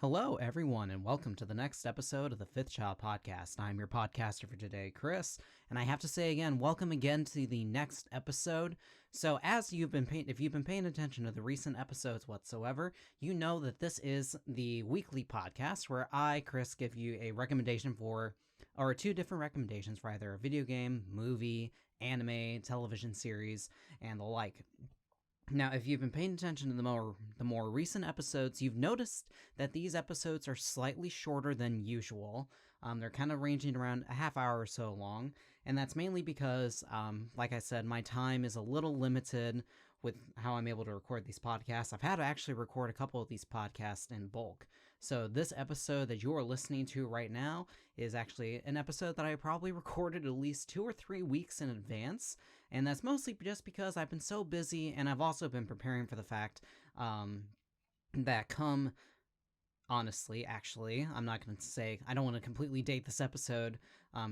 Hello, everyone, and welcome to the next episode of the Fifth Child podcast. I'm your podcaster for today, Chris, and I have to say again, welcome again to the next episode. So, if you've been paying attention to the recent episodes whatsoever, you know that this is the weekly podcast where I, Chris, give you a recommendation or two different recommendations for either a video game, movie, anime, television series, and the like. Now, if you've been paying attention to the more recent episodes, you've noticed that these episodes are slightly shorter than usual. They're kind of ranging around a half hour or so long, and that's mainly because, like I said, my time is a little limited with how I'm able to record these podcasts. I've had to actually record a couple of these podcasts in bulk. So this episode that you're listening to right now is actually an episode that I probably recorded at least 2 or 3 weeks in advance. And that's mostly just because I've been so busy, and I've also been preparing for the fact that honestly, actually, I'm not going to say, I don't want to completely date this episode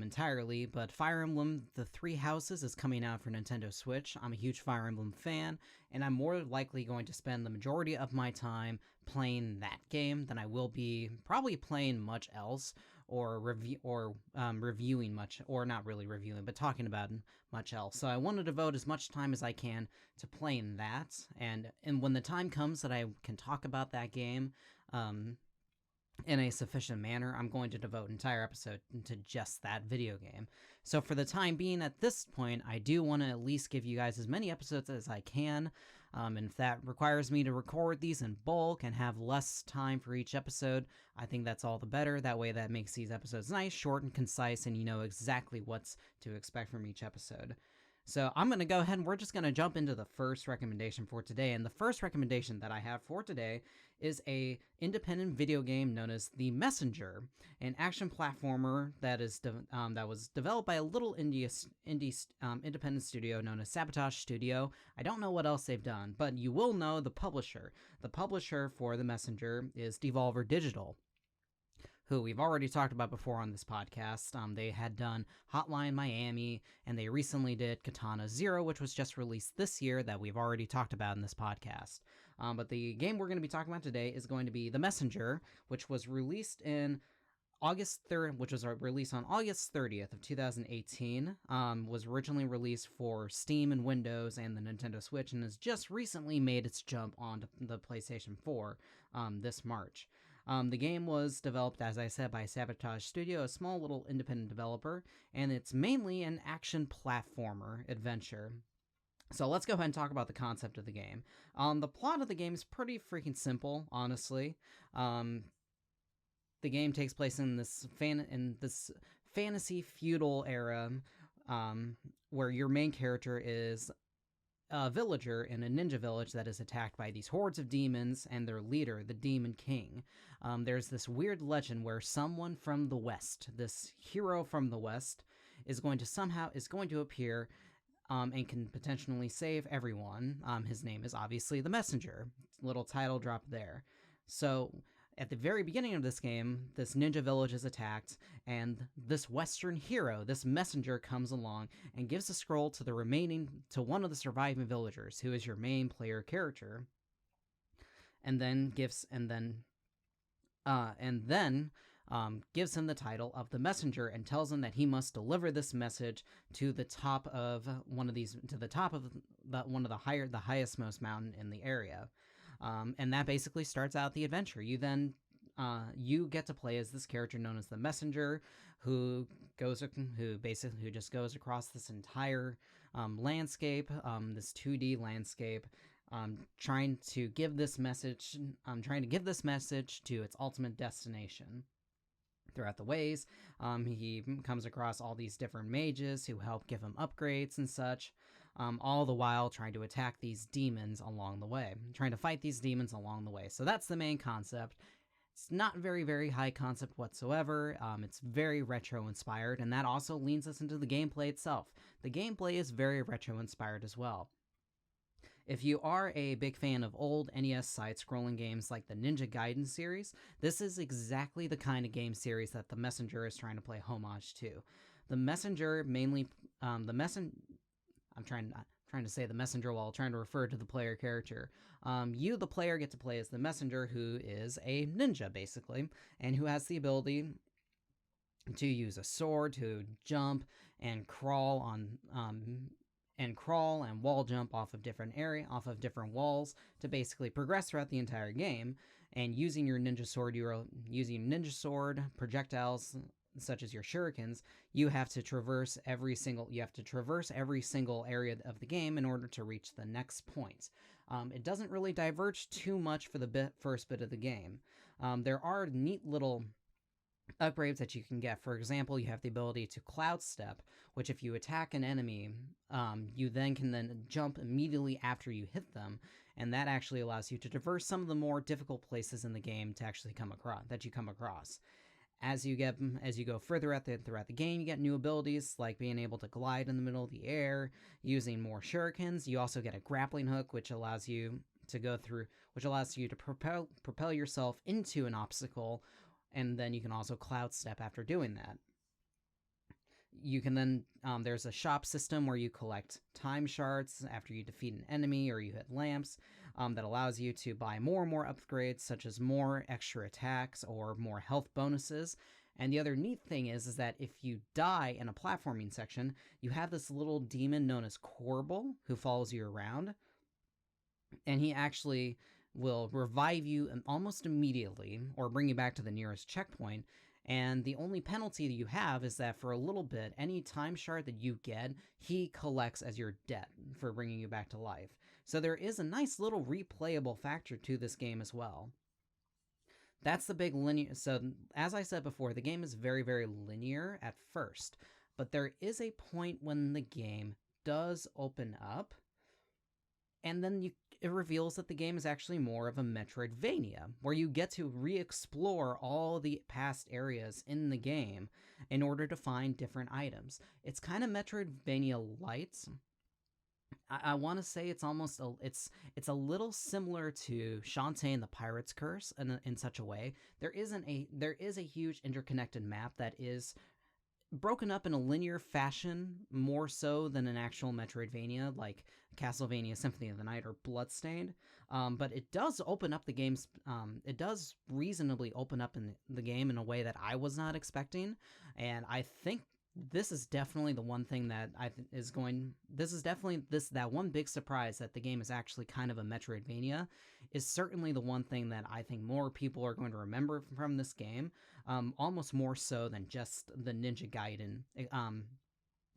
entirely, but Fire Emblem The Three Houses is coming out for Nintendo Switch. I'm a huge Fire Emblem fan, and I'm more likely going to spend the majority of my time playing that game than I will be probably playing much else, or reviewing much, or not really reviewing, but talking about much else. So I want to devote as much time as I can to playing that, and when the time comes that I can talk about that game, in a sufficient manner, I'm going to devote an entire episode to just that video game. So for the time being, at this point, I do want to at least give you guys as many episodes as I can, and if that requires me to record these in bulk and have less time for each episode, I think that's all the better. That way that makes these episodes nice, short, and concise, and you know exactly what's to expect from each episode. So I'm going to go ahead and we're just going to jump into the first recommendation for today. And the first recommendation that I have for today is a independent video game known as The Messenger, an action platformer that was developed by a little independent studio known as Sabotage Studio. I don't know what else they've done, but you will know the publisher. The publisher for The Messenger is Devolver Digital, who we've already talked about before on this podcast. They had done Hotline Miami, and they recently did Katana Zero, which was just released this year that we've already talked about in this podcast. But the game we're going to be talking about today is going to be The Messenger, which was released in August 3rd, which was released on August 30th of 2018, was originally released for Steam and Windows and the Nintendo Switch, and has just recently made its jump onto the PlayStation 4 this March. The game was developed, as I said, by Sabotage Studio, a small little independent developer, and it's mainly an action platformer adventure. So let's go ahead and talk about the concept of the game. The plot of the game is pretty freaking simple, honestly. The game takes place in this fantasy feudal era, where your main character is a villager in a ninja village that is attacked by these hordes of demons and their leader, the Demon King. There's this weird legend where someone from the West, this hero from the West, is going to appear and can potentially save everyone. His name is obviously the Messenger. Little title drop there. So at the very beginning of this game, this ninja village is attacked, and this Western hero, this messenger, comes along and gives a scroll to one of the surviving villagers, who is your main player character, and then gives him the title of the Messenger and tells him that he must deliver this message to the top of one of the highest most mountain in the area. And that basically starts out the adventure. You get to play as this character known as the Messenger, who just goes across this entire landscape, this 2D landscape, trying to give this message to its ultimate destination. Throughout the ways, he comes across all these different mages who help give him upgrades and such, all the while trying to fight these demons along the way. So that's the main concept. It's not very, very high concept whatsoever. It's very retro-inspired, and that also leads us into the gameplay itself. The gameplay is very retro-inspired as well. If you are a big fan of old NES side-scrolling games like the Ninja Gaiden series, this is exactly the kind of game series that The Messenger is trying to play homage to. The Messenger trying to say the messenger while trying to refer to the player character. You, the player, get to play as the messenger, who is a ninja, basically, and who has the ability to use a sword to jump and crawl and wall jump off of different walls to basically progress throughout the entire game. And using your ninja sword, projectiles such as your shurikens, you have to traverse every single area of the game in order to reach the next point. It doesn't really diverge too much for the first bit of the game. There are neat little upgrades that you can get. For example, you have the ability to cloud step, which if you attack an enemy, you can jump immediately after you hit them, and that actually allows you to traverse some of the more difficult places in the game to actually come across. As you go further throughout the game, you get new abilities like being able to glide in the middle of the air, using more shurikens. You also get a grappling hook, which allows you to propel yourself into an obstacle, and then you can also cloud step after doing that. You can then, there's a shop system where you collect time shards after you defeat an enemy or you hit lamps, that allows you to buy more and more upgrades, such as more extra attacks or more health bonuses. And the other neat thing is that if you die in a platforming section, you have this little demon known as Corbel who follows you around, and he actually will revive you almost immediately or bring you back to the nearest checkpoint. And the only penalty that you have is that for a little bit, any time shard that you get, he collects as your debt for bringing you back to life. So there is a nice little replayable factor to this game as well. That's the big linear. So as I said before, the game is very, very linear at first, but there is a point when the game does open up, and then it reveals that the game is actually more of a Metroidvania, where you get to re-explore all the past areas in the game in order to find different items. It's kind of Metroidvania light. I want to say it's almost it's a little similar to Shantae and the Pirate's Curse in such a way. There is a huge interconnected map that is broken up in a linear fashion, more so than an actual Metroidvania like Castlevania Symphony of the Night or Bloodstained. But it does open up the game's. It does reasonably open up in the game in a way that I was not expecting, and I think this is definitely the one thing that that one big surprise that the game is actually kind of a Metroidvania is certainly the one thing that I think more people are going to remember from this game, almost more so than just the Ninja Gaiden,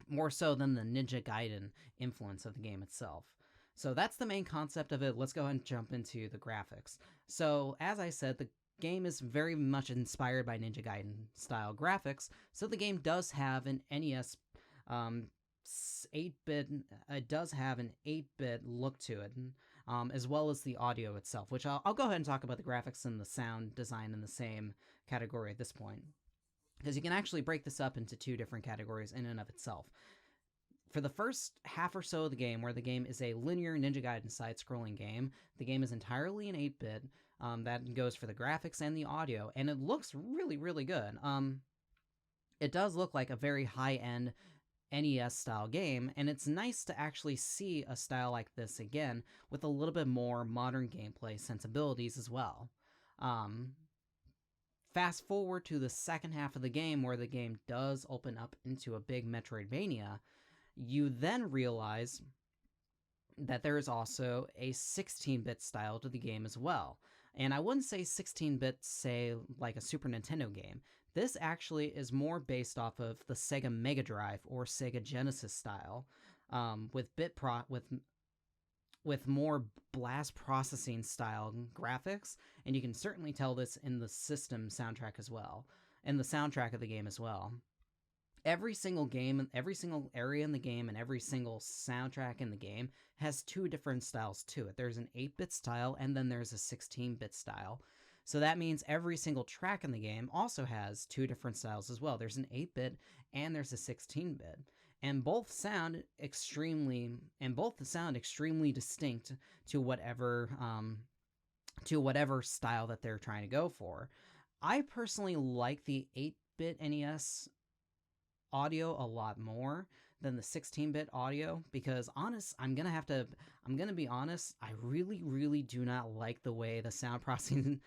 more so than the Ninja Gaiden influence of the game itself. So that's the main concept of it. Let's go ahead and jump into the graphics. So as I said, the game is very much inspired by Ninja Gaiden style graphics, so the game does have an NES 8-bit. It does have an 8-bit look to it, as well as the audio itself, which I'll go ahead and talk about the graphics and the sound design in the same category at this point, because you can actually break this up into two different categories in and of itself. For the first half or so of the game, where the game is a linear Ninja Gaiden side-scrolling game, the game is entirely in 8-bit. That goes for the graphics and the audio, and it looks really, really good. It does look like a very high-end NES-style game, and it's nice to actually see a style like this again with a little bit more modern gameplay sensibilities as well. Fast forward to the second half of the game, where the game does open up into a big Metroidvania, you then realize that there is also a 16-bit style to the game as well. And I wouldn't say 16-bit, say, like a Super Nintendo game. This actually is more based off of the Sega Mega Drive or Sega Genesis style, with more blast processing style graphics, and you can certainly tell this in the system soundtrack as well, in the soundtrack of the game as well. Every single game, every single area in the game, and every single soundtrack in the game has two different styles to it. There's an 8-bit style, and then there's a 16-bit style. So that means every single track in the game also has two different styles as well. There's an 8-bit and there's a 16-bit. And both sound extremely distinct to whatever style that they're trying to go for. I personally like the 8-bit NES audio a lot more than the 16-bit audio, because I'm gonna be honest, I really do not like the way the sound processing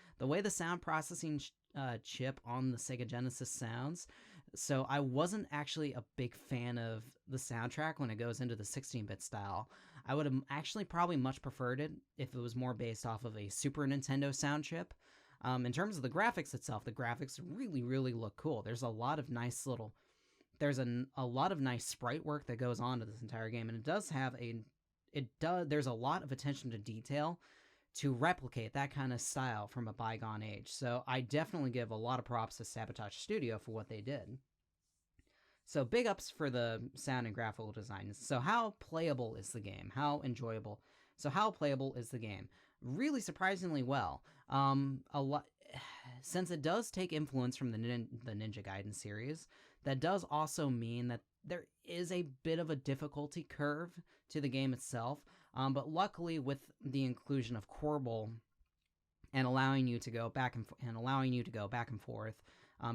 chip on the Sega Genesis sounds. So I wasn't actually a big fan of the soundtrack when it goes into the 16-bit style. I would have actually probably much preferred it if it was more based off of a Super Nintendo sound chip. In terms of the graphics itself, the graphics really look cool. There's a lot of nice sprite work that goes on to this entire game, and there's a lot of attention to detail to replicate that kind of style from a bygone age. So I definitely give a lot of props to Sabotage Studio for what they did. So big ups for the sound and graphical design. So how playable is the game? How enjoyable? So how playable is the game? Really surprisingly well. A lot, since it does take influence from the Ninja Gaiden series, that does also mean that there is a bit of a difficulty curve to the game itself. But luckily, with the inclusion of Corbel and allowing you to go back and forth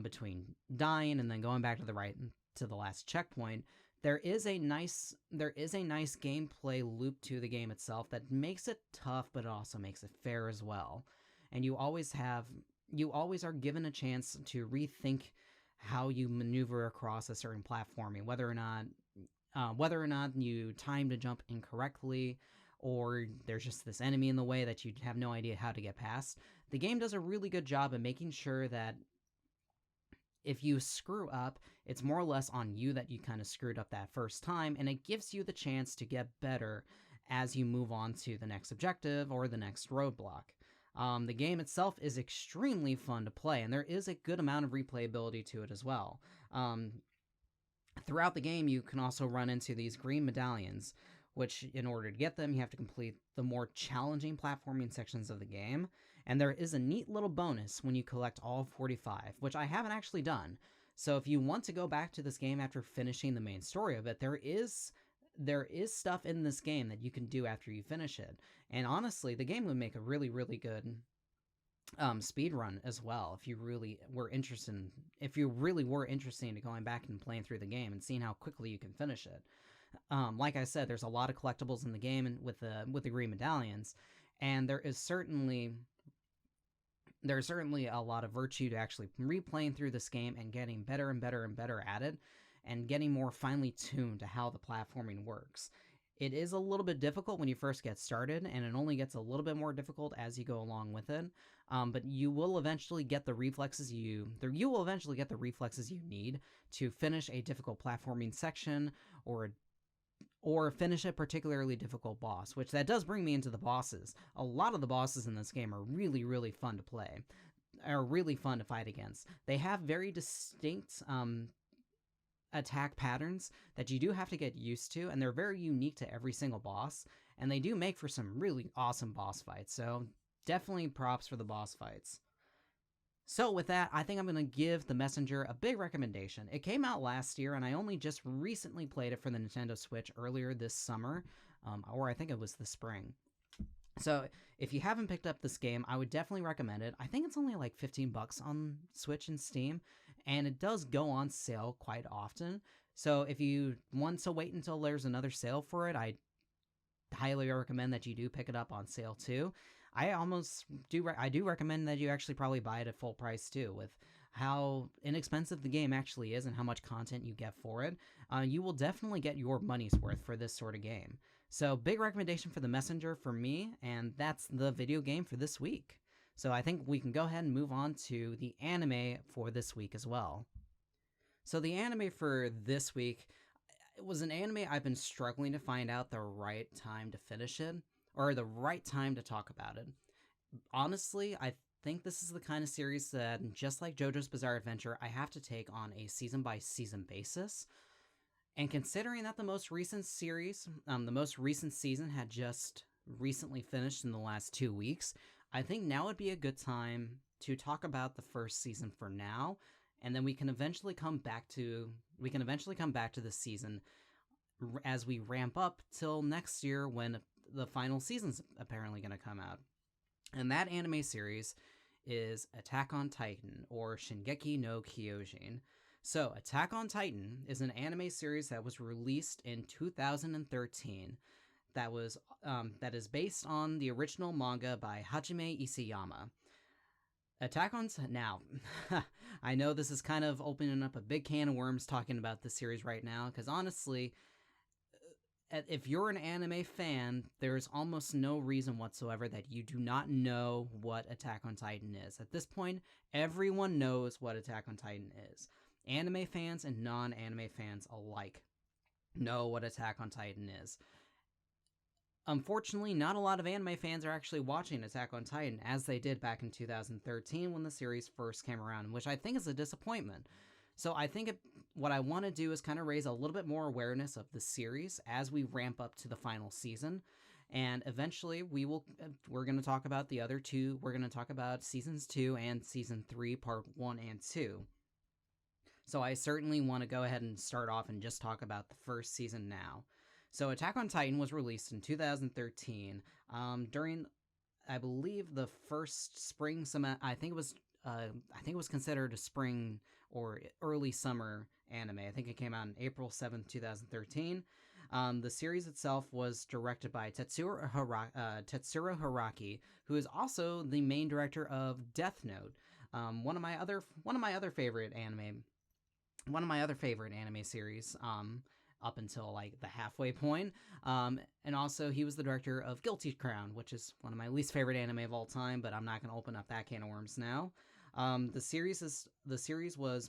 between dying and then going back to the right to the last checkpoint, there is a nice gameplay loop to the game itself that makes it tough, but it also makes it fair as well. And you always are given a chance to rethink how you maneuver across a certain platforming, whether or not you timed a jump incorrectly, or there's just this enemy in the way that you have no idea how to get past. The game does a really good job of making sure that if you screw up, it's more or less on you that you kind of screwed up that first time, and it gives you the chance to get better as you move on to the next objective or the next roadblock. The game itself is extremely fun to play, and there is a good amount of replayability to it as well. Throughout the game, you can also run into these green medallions, which in order to get them, you have to complete the more challenging platforming sections of the game. And there is a neat little bonus when you collect all 45, which I haven't actually done. So if you want to go back to this game after finishing the main story of it, there is stuff in this game that you can do after you finish it. And honestly, the game would make a really good speed run as well if you really were interested in going back and playing through the game and seeing how quickly you can finish it. Like I said, there's a lot of collectibles in the game and with the green medallions, and there's certainly a lot of virtue to actually replaying through this game and getting better and better at it, and getting more finely tuned to how the platforming works. It is a little bit difficult when you first get started, and it only gets a little bit more difficult as you go along with it. But you will eventually get the reflexes you need to finish a difficult platforming section or finish a particularly difficult boss, which that does bring me into the bosses. A lot of the bosses in this game are really fun to play, are really fun to fight against. They have very distinct attack patterns that you do have to get used to, and they're very unique to every single boss, and they do make for some really awesome boss fights, so definitely props for the boss fights. So with that, I think I'm going to give The Messenger a big recommendation. It came out last year, and I only just recently played it for the Nintendo Switch earlier this summer, or I think it was the spring. So if you haven't picked up this game, I would definitely recommend it. I think it's only like $15 on Switch and Steam, and it does go on sale quite often. So if you want to wait until there's another sale for it, I highly recommend that you do pick it up on sale too. I do recommend that you actually probably buy it at full price too, with how inexpensive the game actually is and how much content you get for it. You will definitely get your money's worth for this sort of game. So big recommendation for The Messenger for me, and that's the video game for this week. So I think we can go ahead and move on to the anime for this week as well. So the anime for this week, it was an anime I've been struggling to find out the right time to finish it, or the right time to talk about it. Honestly, I think this is the kind of series that, just like JoJo's Bizarre Adventure, I have to take on a season-by-season basis. And considering that the most recent season had just recently finished in the last 2 weeks, I think now would be a good time to talk about the first season for now, and then we can eventually come back to the season as we ramp up till next year when the final season's apparently going to come out. And that anime series is Attack on Titan, or Shingeki no Kyojin. So, Attack on Titan is an anime series that was released in 2013 that is based on the original manga by Hajime Isayama. Now, I know this is kind of opening up a big can of worms talking about the series right now, because honestly, if you're an anime fan, there's almost no reason whatsoever that you do not know what Attack on Titan is. At this point, everyone knows what Attack on Titan is. Anime fans and non-anime fans alike know what Attack on Titan is. Unfortunately, not a lot of anime fans are actually watching Attack on Titan as they did back in 2013 when the series first came around, which I think is a disappointment. So I think what I want to do is kind of raise a little bit more awareness of the series as we ramp up to the final season. And eventually we're going to talk about the other two. We're going to talk about seasons 2 and season 3, part 1 and 2. So I certainly want to go ahead and start off and just talk about the first season now. So Attack on Titan was released in 2013 during, I believe, the first spring semester. I think it was considered a spring or early summer anime. I think it came out on April 7th, 2013. The series itself was directed by Tetsuro Hiraki, who is also the main director of Death Note, one of my other favorite anime series. Up until like the halfway point. And also he was the director of Guilty Crown, which is one of my least favorite anime of all time, but I'm not going to open up that can of worms now. The series was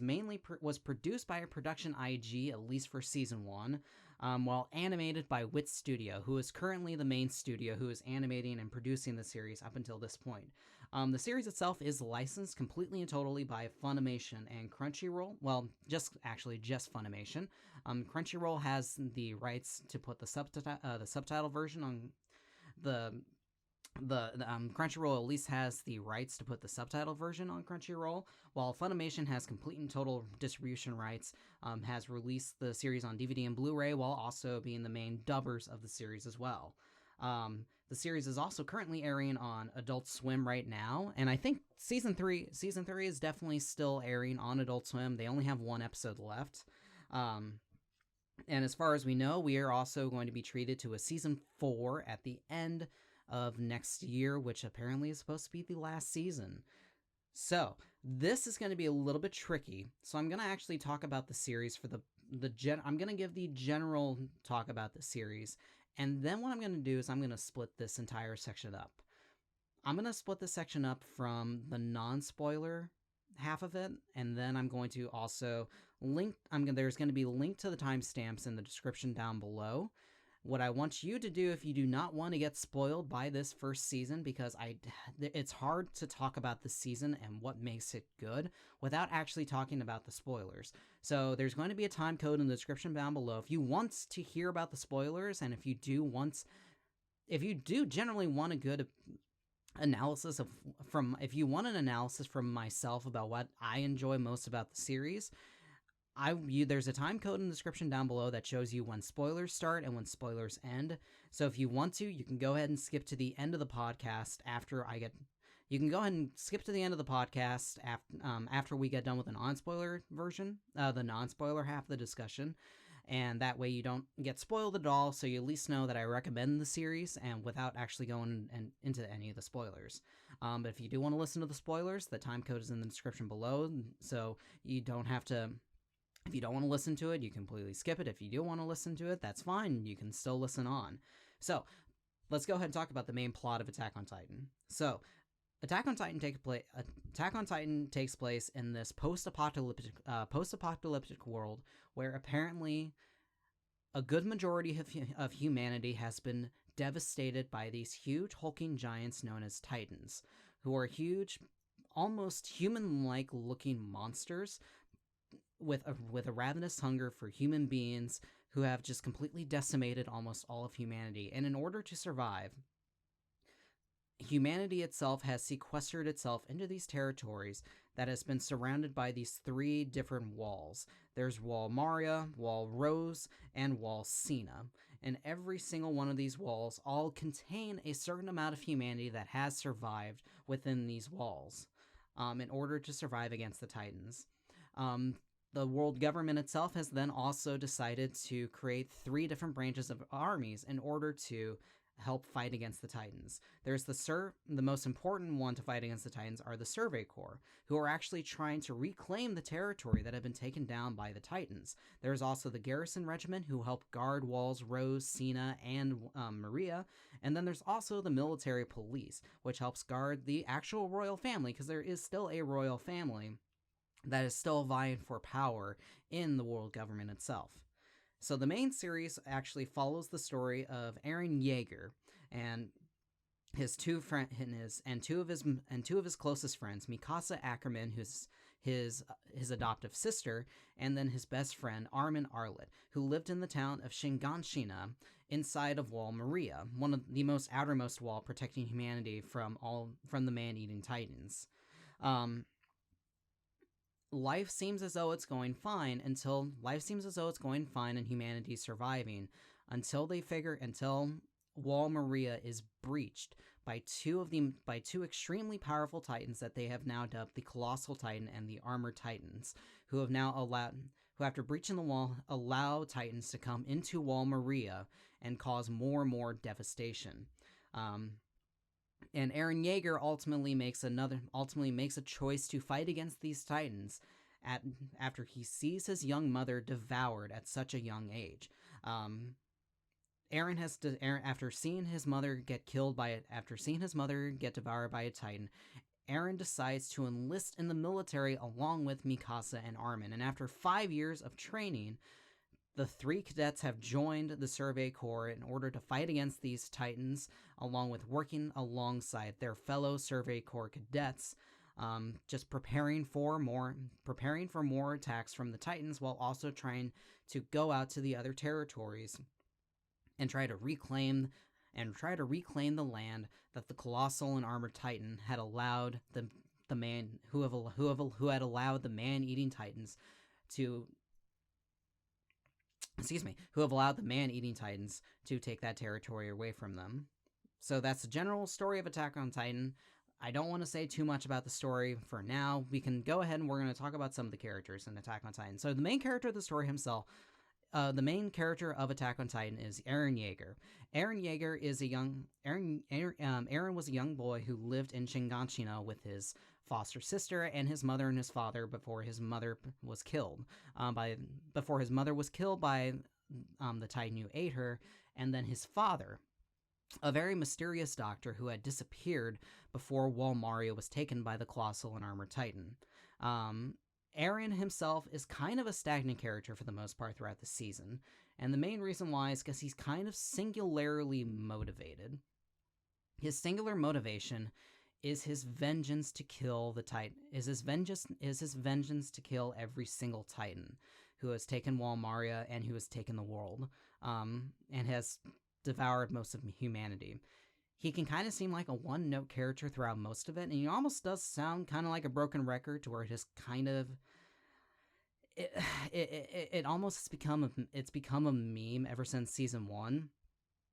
produced by a production IG, at least for season 1, while animated by Wit Studio, who is currently the main studio who is animating and producing the series up until this point. The series itself is licensed completely and totally by Funimation and Crunchyroll. Well, just Funimation. Crunchyroll has the rights to put the subtitle version on Crunchyroll at least has the rights to put the subtitle version on Crunchyroll, while Funimation has complete and total distribution rights, has released the series on DVD and Blu-ray while also being the main dubbers of the series as well. The series is also currently airing on Adult Swim right now, and I think season 3 is definitely still airing on Adult Swim. They only have one episode left. And as far as we know, we are also going to be treated to a season 4 at the end of next year, which apparently is supposed to be the last season. So this is going to be a little bit tricky. So I'm going to actually talk about the series for I'm going to give the general talk about the series. And then what I'm going to do is I'm going to split this entire section up. I'm going to split this section up from the non-spoiler half of it, and then I'm going to also there's going to be a link to the timestamps in the description down below. What I want you to do, if you do not want to get spoiled by this first season, because it's hard to talk about the season and what makes it good without actually talking about the spoilers. So there's going to be a time code in the description down below. If you want to hear about the spoilers, and if you do generally want a good analysis if you want an analysis from myself about what I enjoy most about the series, there's a time code in the description down below that shows you when spoilers start and when spoilers end. So if you want to, you can go ahead and skip to the end of the podcast you can go ahead and skip to the end of the podcast after we get done with the non-spoiler version, the non-spoiler half of the discussion. And that way you don't get spoiled at all, so you at least know that I recommend the series and without actually going into any of the spoilers. But if you do want to listen to the spoilers, the time code is in the description below, so you don't have to. If you don't want to listen to it, you completely skip it. If you do want to listen to it, that's fine. You can still listen on. So let's go ahead and talk about the main plot of Attack on Titan. So Attack on Titan takes place in this post-apocalyptic world where apparently a good majority of humanity has been devastated by these huge hulking giants known as Titans, who are huge, almost human-like looking monsters with a ravenous hunger for human beings who have just completely decimated almost all of humanity. And in order to survive, humanity itself has sequestered itself into these territories that has been surrounded by these 3 different walls. There's Wall Maria, Wall Rose, and Wall Cena. And every single one of these walls all contain a certain amount of humanity that has survived within these walls in order to survive against the Titans. The world government itself has then also decided to create 3 different branches of armies in order to help fight against the Titans. There's the most important one to fight against the Titans are the Survey Corps, who are actually trying to reclaim the territory that had been taken down by the Titans. There's also the Garrison Regiment, who help guard walls Rose, Cena, and Maria. And then there's also the Military Police, which helps guard the actual royal family, because there is still a royal family that is still vying for power in the world government itself. So the main series actually follows the story of Eren Yeager and his two of his closest friends, Mikasa Ackerman, who's his adoptive sister, and then his best friend Armin Arlet, who lived in the town of Shinganshina inside of Wall Maria, one of the most outermost wall protecting humanity from the man-eating titans. Life seems as though it's going fine and humanity's surviving until Wall Maria is breached by two extremely powerful titans that they have now dubbed the Colossal Titan and the Armored Titans, who after breaching the wall allow titans to come into Wall Maria and cause more and more devastation. And Eren Yeager ultimately makes a choice to fight against these titans after he sees his young mother devoured at such a young age. After seeing his mother get devoured by a titan, Eren decides to enlist in the military along with Mikasa and Armin. And after 5 years of training, the 3 cadets have joined the Survey Corps in order to fight against these titans, along with working alongside their fellow Survey Corps cadets, just preparing for more attacks from the titans, while also trying to go out to the other territories and try to reclaim the land that the Colossal and Armored Titan had allowed the man-eating titans to take that territory away from them. So that's the general story of Attack on Titan. I don't want to say too much about the story for now. We can go ahead and we're going to talk about some of the characters in Attack on Titan. So the main character of the story himself, the main character of Attack on Titan is Eren Yeager. Eren Yeager is Eren was a young boy who lived in Shinganshina with his foster sister and his mother and his father before his mother was killed by the Titan who ate her, and then his father, a very mysterious doctor who had disappeared before Wall Maria was taken by the Colossal and Armored Titan. Eren himself is kind of a stagnant character for the most part throughout the season, and the main reason why is because he's kind of singularly motivated. His singular motivation is his vengeance to kill the Titan. Is his vengeance to kill every single Titan who has taken Wall Maria and who has taken the world, and has devoured most of humanity. He can kind of seem like a one-note character throughout most of it, and he almost does sound kind of like a broken record, to where it has kind of it almost has become a meme ever since season 1.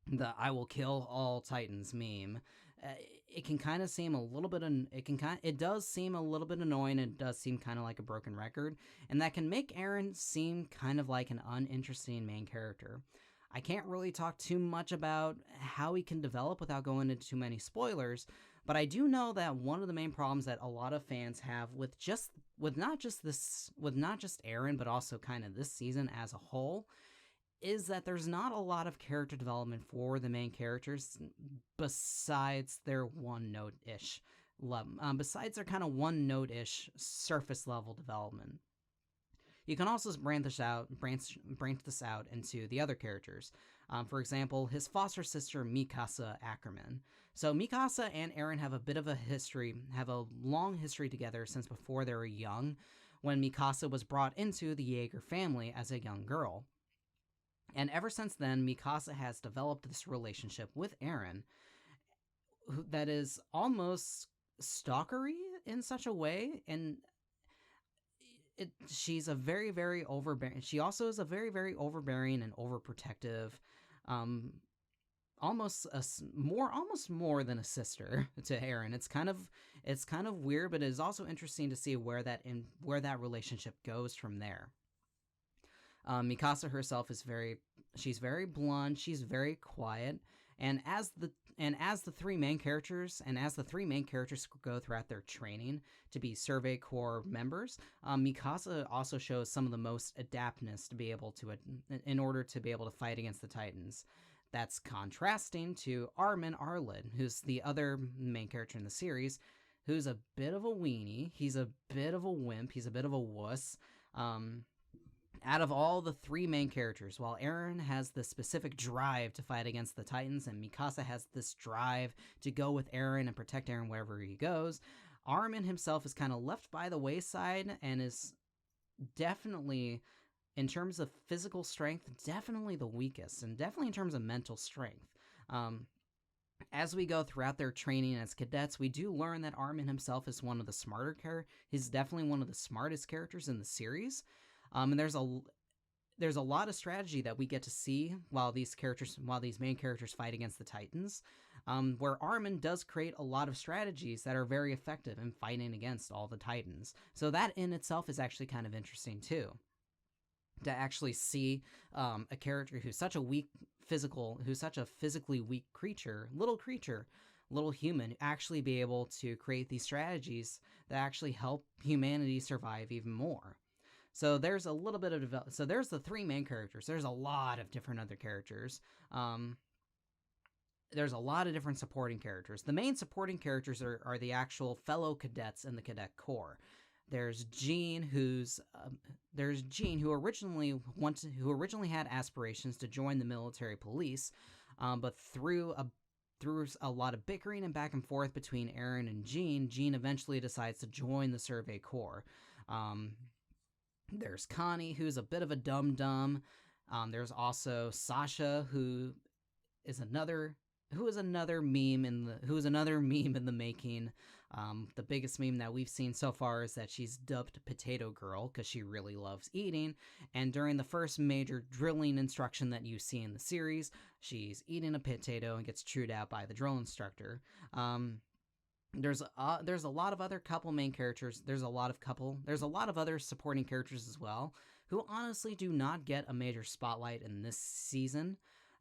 The "I will kill all Titans" meme. It can kind of seem a little bit. It does seem a little bit annoying. It does seem kind of like a broken record, and that can make Eren seem kind of like an uninteresting main character. I can't really talk too much about how he can develop without going into too many spoilers, but I do know that one of the main problems that a lot of fans have with not just Eren, but also kind of this season as a whole, is that there's not a lot of character development for the main characters besides their one-note-ish surface level development. You can also branch this out into the other characters. For example, his foster sister Mikasa Ackerman. So Mikasa and Eren have a long history together since before they were young, when Mikasa was brought into the Yeager family as a young girl. And ever since then, Mikasa has developed this relationship with Eren that is almost stalkery in such a way, and she's a very, very overbearing. She also is a very, very overbearing and overprotective almost more than a sister to Eren. It's kind of weird, but it is also interesting to see where that relationship goes from there. Mikasa herself is she's very blunt, she's very quiet, and as the three main characters go throughout their training to be Survey Corps members, Mikasa also shows some of the most adaptness to be able to in order to be able to fight against the Titans. That's contrasting to Armin Arlid, who's the other main character in the series, who's a bit of a weenie. He's a bit of a wimp. He's a bit of a wuss. Out of all the three main characters, while Eren has the specific drive to fight against the Titans and Mikasa has this drive to go with Eren and protect Eren wherever he goes, Armin himself is kind of left by the wayside and is definitely, in terms of physical strength, definitely the weakest, and definitely in terms of mental strength. As we go throughout their training as cadets, we do learn that Armin himself is one of the smarter He's definitely one of the smartest characters in the series. And there's a lot of strategy that we get to see while these main characters fight against the Titans, where Armin does create a lot of strategies that are very effective in fighting against all the Titans. So that in itself is actually kind of interesting too, to actually see a character who's such a physically weak little human, actually be able to create these strategies that actually help humanity survive even more. So there's a little bit of so there's the three main characters. There's a lot of different other characters. There's a lot of different supporting characters. The main supporting characters are the actual fellow cadets in the Cadet Corps. There's Jean, who originally had aspirations to join the military police, but through a lot of bickering and back and forth between Eren and Jean eventually decides to join the Survey Corps. There's Connie, who's a bit of a dum-dum. There's also Sasha, who is another meme in the making. The biggest meme that we've seen so far is that she's dubbed Potato Girl because she really loves eating. And during the first major drilling instruction that you see in the series, she's eating a potato and gets chewed out by the drill instructor. There's a lot of other couple main characters. There's a lot of other supporting characters as well, who honestly do not get a major spotlight in this season,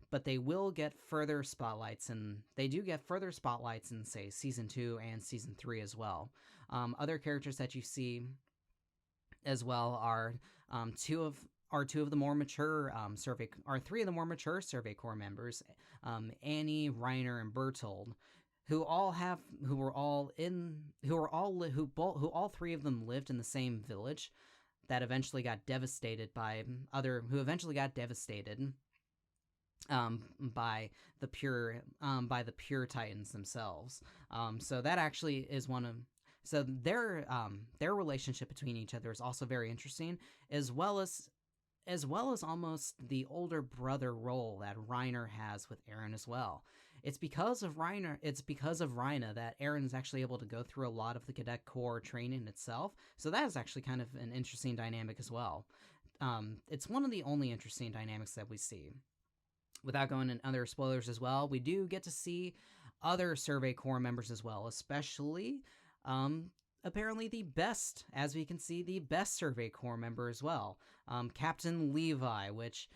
but they will get further spotlights, and they do get further spotlights in, say, Season 2 and Season 3 as well. Other characters that you see as well are three of the more mature Survey Corps members, Annie, Reiner, and Bertold, who all three of them lived in the same village that eventually got devastated by the pure Titans themselves. So that actually is their relationship between each other is also very interesting, as well as almost the older brother role that Reiner has with Eren as well. It's because of Reiner that Eren is actually able to go through a lot of the Cadet Corps training itself. So that is actually kind of an interesting dynamic as well. It's one of the only interesting dynamics that we see. Without going into other spoilers as well, we do get to see other Survey Corps members as well, especially apparently the best Survey Corps member as well, Captain Levi, which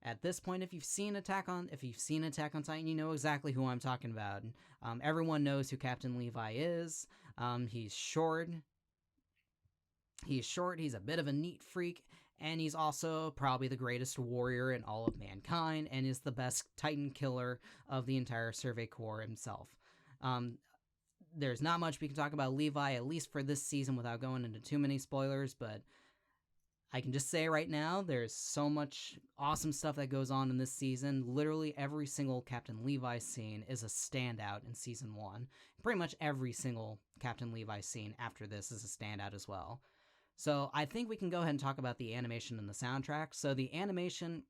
at this point, if you've seen Attack on Titan, you know exactly who I'm talking about. Everyone knows who Captain Levi is. He's short. He's a bit of a neat freak, and he's also probably the greatest warrior in all of mankind, and is the best Titan killer of the entire Survey Corps himself. There's not much we can talk about Levi, at least for this season, without going into too many spoilers, but I can just say right now, there's so much awesome stuff that goes on in this season. Literally every single Captain Levi scene is a standout in Season 1. Pretty much every single Captain Levi scene after this is a standout as well. So I think we can go ahead and talk about the animation and the soundtrack. So the animation,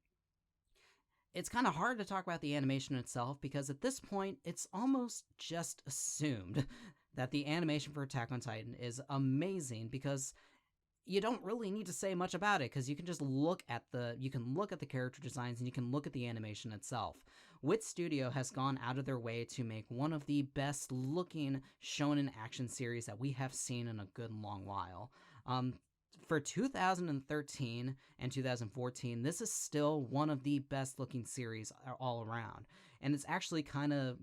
it's kind of hard to talk about the animation itself because at this point, it's almost just assumed that the animation for Attack on Titan is amazing because you don't really need to say much about it because you can just look at the character designs and you can look at the animation itself. Wit Studio has gone out of their way to make one of the best looking shonen action series that we have seen in a good long while. For 2013 and 2014, this is still one of the best looking series all around, and it's actually kind of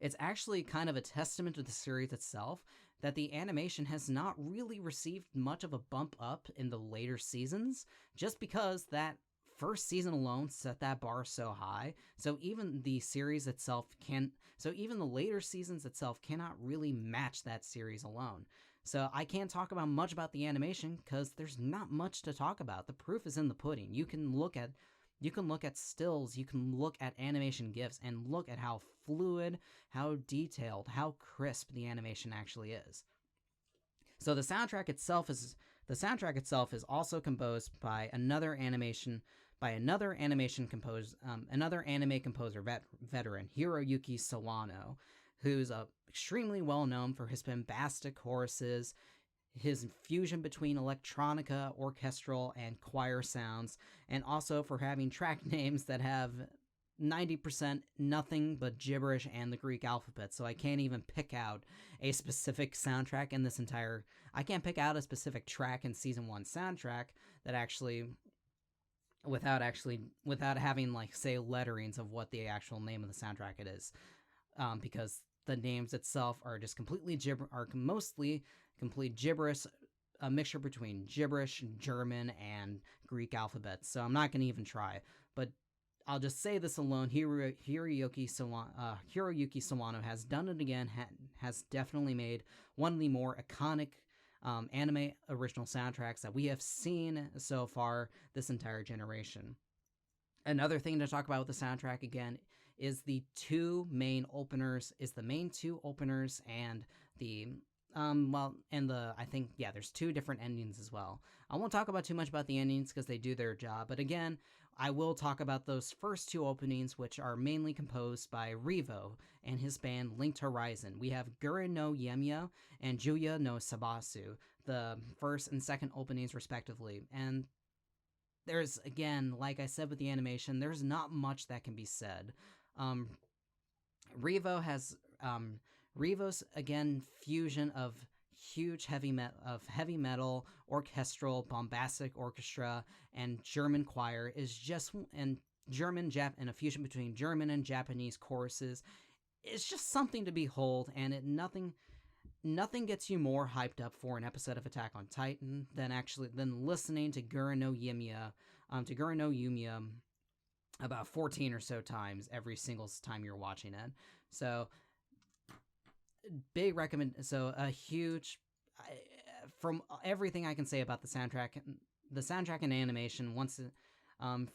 a testament to the series itself that the animation has not really received much of a bump up in the later seasons, just because that first season alone set that bar so high. So even the later seasons itself cannot really match that series alone. So I can't talk about much about the animation because there's not much to talk about. The proof is in the pudding. You can look at stills, you can look at animation GIFs, and look at how fluid, how detailed, how crisp the animation actually is. So the soundtrack itself is also composed by another anime composer veteran, Hiroyuki Sawano, who's extremely well known for his bombastic choruses, his fusion between electronica, orchestral, and choir sounds, and also for having track names that have 90% nothing but gibberish and the Greek alphabet. So I can't even pick out a specific soundtrack in this entire. I can't pick out a specific track in season 1 soundtrack that actually, without having like say letterings of what the actual name of the soundtrack it is, because the names itself are just mostly complete gibberish, a mixture between gibberish, German, and Greek alphabets. So I'm not going to even try. But I'll just say this alone: Hiroyuki Sawano has done it again. Has definitely made one of the more iconic anime original soundtracks that we have seen so far this entire generation. Another thing to talk about with the soundtrack again is the main two openers, and the I think there's 2 different endings as well. I won't talk about too much about the endings because they do their job, but again, I will talk about those first 2 openings, which are mainly composed by Revo and his band Linked Horizon. We have Gurren no Yemya and Juya no Sabasu, the first and second openings respectively, and there's, again, like I said with the animation, there's not much that can be said. Revo's again fusion of huge heavy metal, orchestral, bombastic orchestra, and German choir is just and a fusion between German and Japanese choruses. It's just something to behold, and nothing gets you more hyped up for an episode of Attack on Titan than listening to Gurren no Yemya about 14 or so times every single time you're watching it. So a huge, from everything I can say about the soundtrack and animation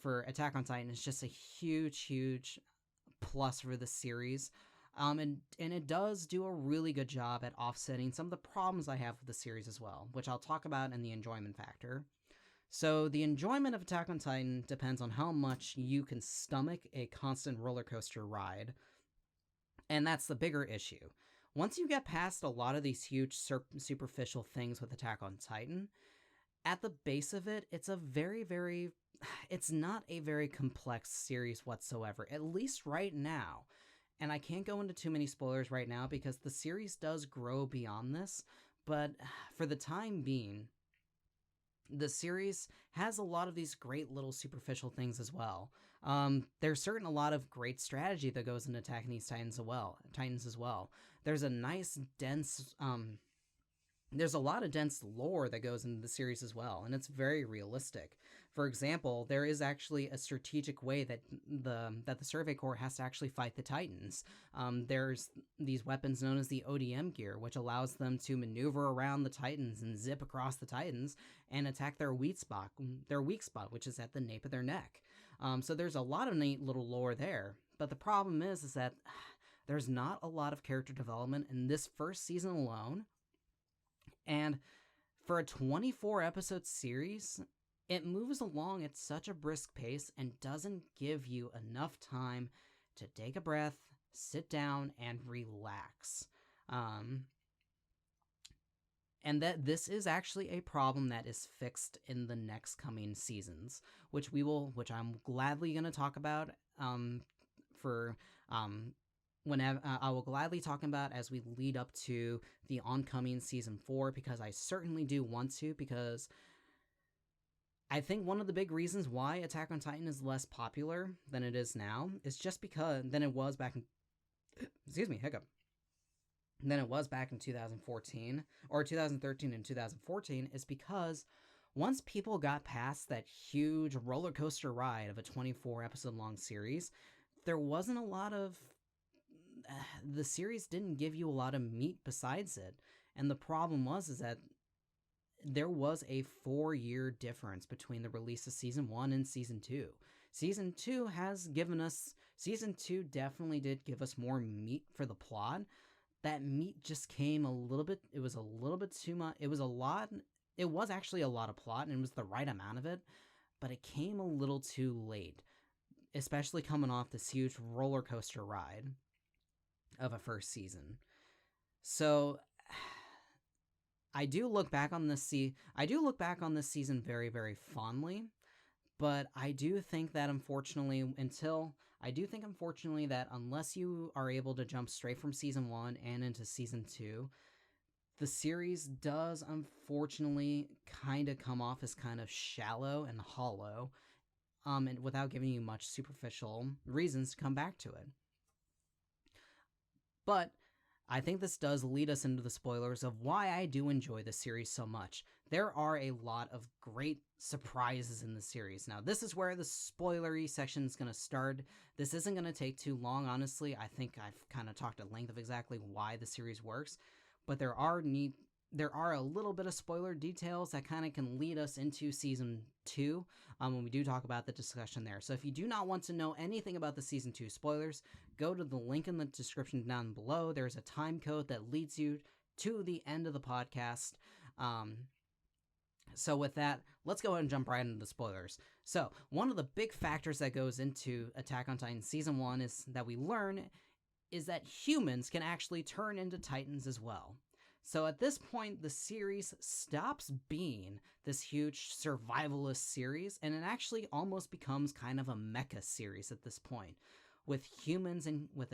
for Attack on Titan is just a huge plus for the series. And it does do a really good job at offsetting some of the problems I have with the series as well, which I'll talk about in the enjoyment factor. So the enjoyment of Attack on Titan depends on how much you can stomach a constant roller coaster ride. And that's the bigger issue. Once you get past a lot of these huge superficial things with Attack on Titan, at the base of it, it's not a very complex series whatsoever, at least right now. And I can't go into too many spoilers right now because the series does grow beyond this, but for the time being, the series has a lot of these great little superficial things as well. There's a lot of great strategy that goes into attacking these Titans as well. There's a nice dense there's a lot of dense lore that goes into the series as well, and it's very realistic. For example, there is actually a strategic way that the Survey Corps has to actually fight the Titans. There's these weapons known as the ODM gear, which allows them to maneuver around the Titans and zip across the Titans and attack their weak spot, which is at the nape of their neck. So there's a lot of neat little lore there, but the problem is that there's not a lot of character development in this first season alone. And for a 24-episode series, it moves along at such a brisk pace and doesn't give you enough time to take a breath, sit down, and relax. and that this is actually a problem that is fixed in the next coming seasons, which I'm gladly going to talk about for whenever I will gladly talk about as we lead up to the oncoming season 4, because I certainly do want to, because I think one of the big reasons why Attack on Titan is less popular than it is now is just because than it was back in excuse me, hiccup. Than it was back in 2014 or 2013 and 2014 is because once people got past that huge roller coaster ride of a 24 episode long series, there wasn't a lot of the series didn't give you a lot of meat besides it. And the problem was is that there was a 4-year difference between the release of season 1 and season 2. Season 2 definitely did give us more meat for the plot. That meat just came it was a little bit too much. It was actually a lot of plot, and it was the right amount of it, but it came a little too late, especially coming off this huge roller coaster ride of a first season. So I do look back on this season very, very fondly, but I do think that unfortunately that unless you are able to jump straight from season 1 and into season 2, the series does unfortunately kind of come off as kind of shallow and hollow, and without giving you much superficial reasons to come back to it. But I think this does lead us into the spoilers of why I do enjoy the series so much. There are a lot of great surprises in the series. Now, this is where the spoilery section is going to start. This isn't going to take too long, honestly. I think I've kind of talked at length of exactly why the series works, but there are a little bit of spoiler details that kind of can lead us into season 2 when we do talk about the discussion there. So if you do not want to know anything about the season 2 spoilers, go to the link in the description down below. There's a time code that leads you to the end of the podcast. So with that, let's go ahead and jump right into the spoilers. So one of the big factors that goes into Attack on Titan Season 1 is that we learn is that humans can actually turn into Titans as well. So at this point, the series stops being this huge survivalist series, and it actually almost becomes kind of a mecha series at this point, with humans and with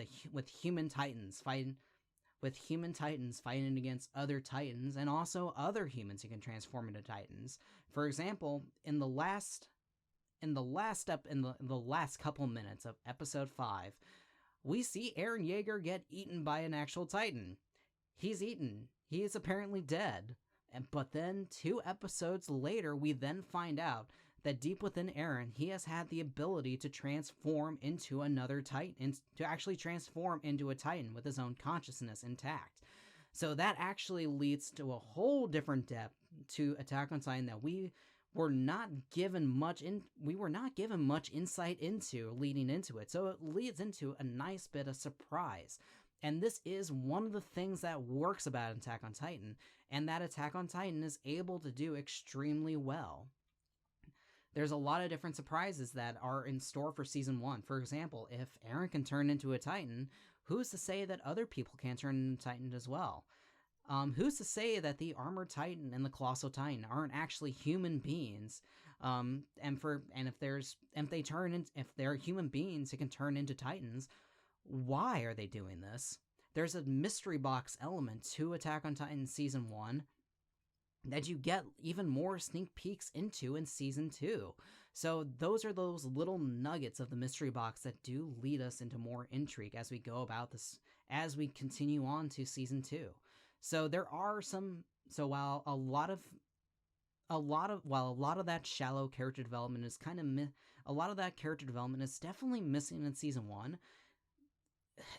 human titans fighting against other titans, and also other humans who can transform into titans. For example, in the last couple minutes of episode 5, we see Eren Yeager get eaten by an actual titan. He's eaten. He is apparently dead. But then 2 episodes later, we then find out that deep within Eren, he has had the ability to transform into another titan, to actually transform into a titan with his own consciousness intact. So that actually leads to a whole different depth to Attack on Titan that we were not given much insight into leading into it. So it leads into a nice bit of surprise. And this is one of the things that works about Attack on Titan, and that Attack on Titan is able to do extremely well. There's a lot of different surprises that are in store for Season 1. For example, if Eren can turn into a Titan, who's to say that other people can't turn into Titan as well? Who's to say that the Armored Titan and the Colossal Titan aren't actually human beings? If they're human beings who can turn into Titans, why are they doing this? There's a mystery box element to Attack on Titan Season 1 that you get even more sneak peeks into in Season 2. So those are those little nuggets of the mystery box that do lead us into more intrigue as we go about this, as we continue on to Season 2. So there are while a lot of that shallow character development is definitely missing in Season 1,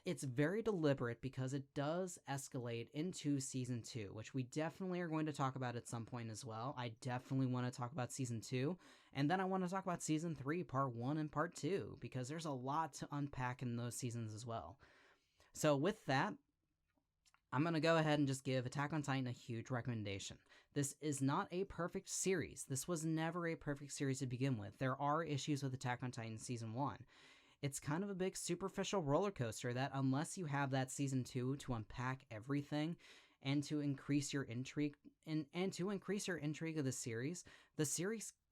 it's very deliberate because it does escalate into Season 2, which we definitely are going to talk about at some point as well. I definitely want to talk about Season 2, and then I want to talk about Season 3, Part 1 and Part 2, because there's a lot to unpack in those seasons as well. So with that, I'm going to go ahead and just give Attack on Titan a huge recommendation. This is not a perfect series. This was never a perfect series to begin with. There are issues with Attack on Titan Season 1. It's kind of a big superficial roller coaster that unless you have that Season 2 to unpack everything and to increase your intrigue and to increase your intrigue of the series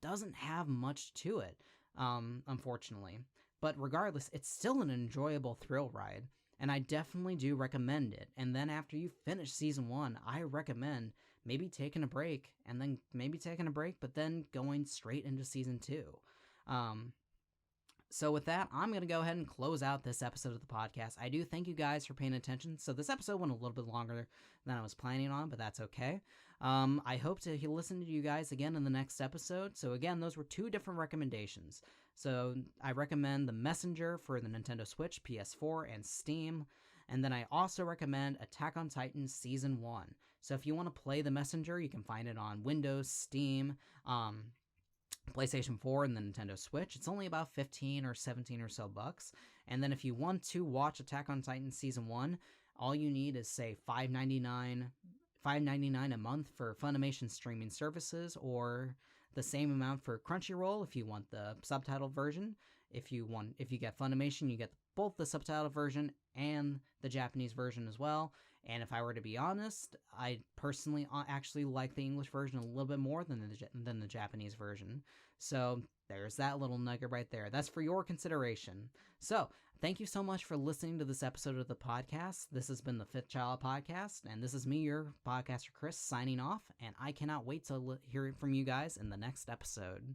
doesn't have much to it, unfortunately. But regardless, it's still an enjoyable thrill ride, and I definitely do recommend it. And then after you finish season 1, I recommend maybe taking a break, but then going straight into season 2. So with that, I'm going to go ahead and close out this episode of the podcast. I do thank you guys for paying attention. So this episode went a little bit longer than I was planning on, but that's okay. I hope to listen to you guys again in the next episode. So again, those were 2 different recommendations. So I recommend The Messenger for the Nintendo Switch, PS4, and Steam. And then I also recommend Attack on Titan Season 1. So if you want to play The Messenger, you can find it on Windows, Steam, PlayStation 4, and the Nintendo Switch. It's only about 15 or 17 or so bucks. And then if you want to watch Attack on Titan Season 1, all you need is, say, $5.99 a month for Funimation streaming services, or the same amount for Crunchyroll if you want the subtitled version. If you get Funimation, you get both the subtitled version and the Japanese version as well. And if I were to be honest, I personally actually like the English version a little bit more than the Japanese version. So there's that little nugget right there. That's for your consideration. So thank you so much for listening to this episode of the podcast. This has been the Fifth Child Podcast, and this is me, your podcaster Chris, signing off. And I cannot wait to hear from you guys in the next episode.